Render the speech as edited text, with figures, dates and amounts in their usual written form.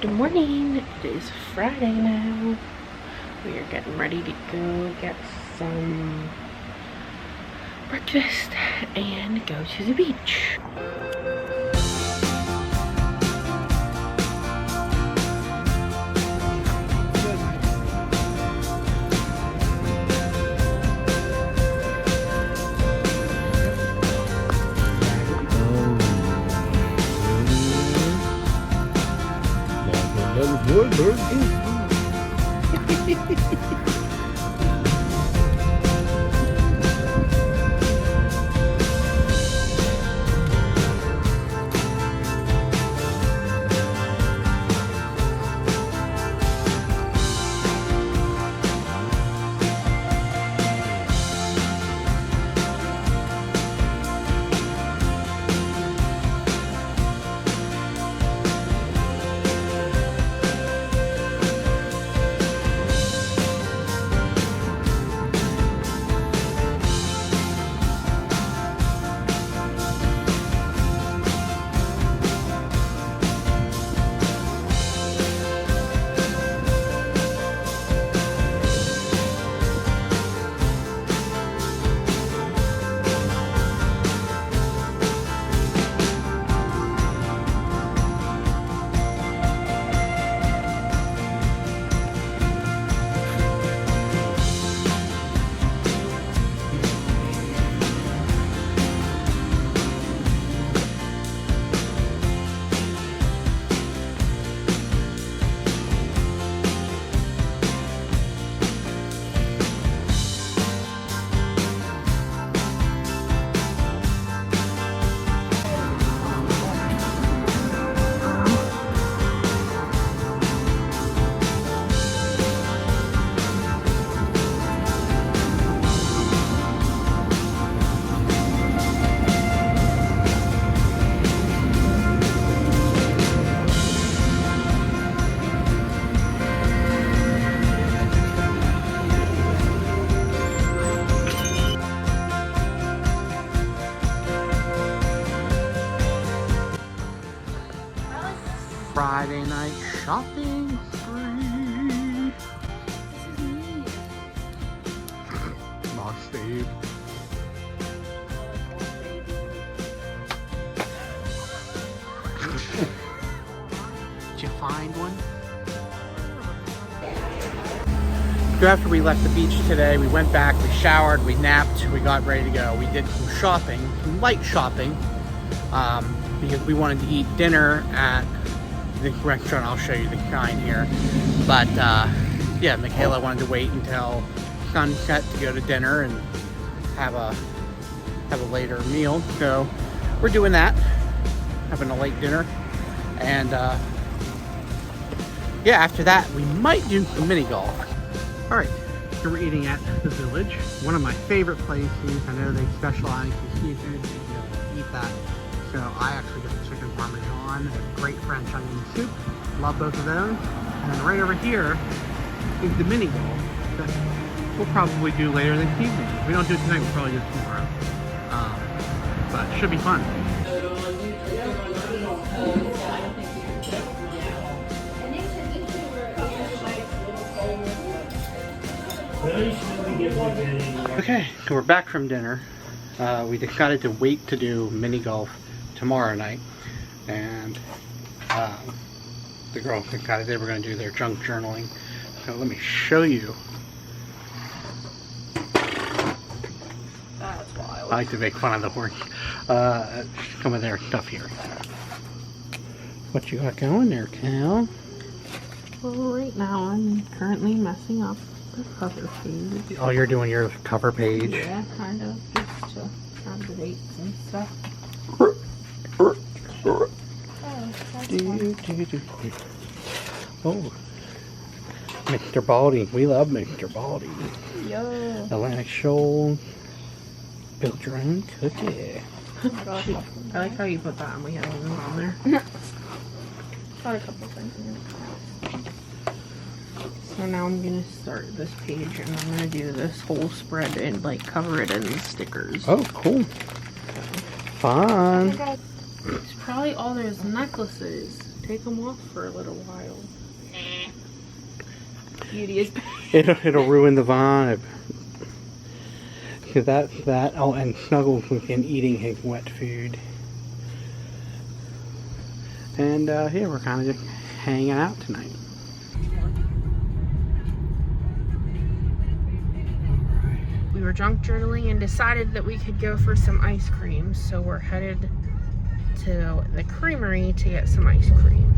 Good morning. It is Friday now. We are getting ready to go get some breakfast and go to the beach. Friday night shopping spree. Boss Steve. Did you find one? After we left the beach today, we went back, we showered, we napped, we got ready to go. We did some shopping, some light shopping, because we wanted to eat dinner at the restaurant. I'll show you the kind here, but yeah, Michaela wanted to wait until sunset to go to dinner and have a later meal, so we're doing that, having a late dinner. And yeah, after that we might do some mini golf. All right, so we're eating at the Village, one of my favorite places. I know they specialize in seafood, you eat that. So I actually got the chicken parmesan, a great French onion soup. Love both of those. And then right over here is the mini golf that we'll probably do later this evening. If we don't do it tonight, we'll probably do it tomorrow. But it should be fun. Okay, so we're back from dinner. We decided to wait to do mini golf tomorrow night, and the girls decided they were going to do their junk journaling. So let me show you. That's wild. I like to make fun of the horse. Some of their stuff here. What you got going there, Cal? Well, right now I'm currently messing up the cover page. Oh, you're doing your cover page? Yeah, kind of, just to have the dates and stuff. Oh, Mr. Baldy. We love Mr. Baldy. Yo. Atlantic Shoal. Build your own cookie. I like how you put that and we have one on there. Got a couple things in it. So now I'm gonna start this page and I'm gonna do this whole spread and like cover it in stickers. Oh, cool. Fun. It's probably all those necklaces. Take them off for a little while. Beauty is It'll ruin the vibe. Cause oh, and Snuggles and eating his wet food. And yeah, we're kind of just hanging out tonight. We were junk journaling and decided that we could go for some ice cream, so we're headed to the creamery to get some ice cream.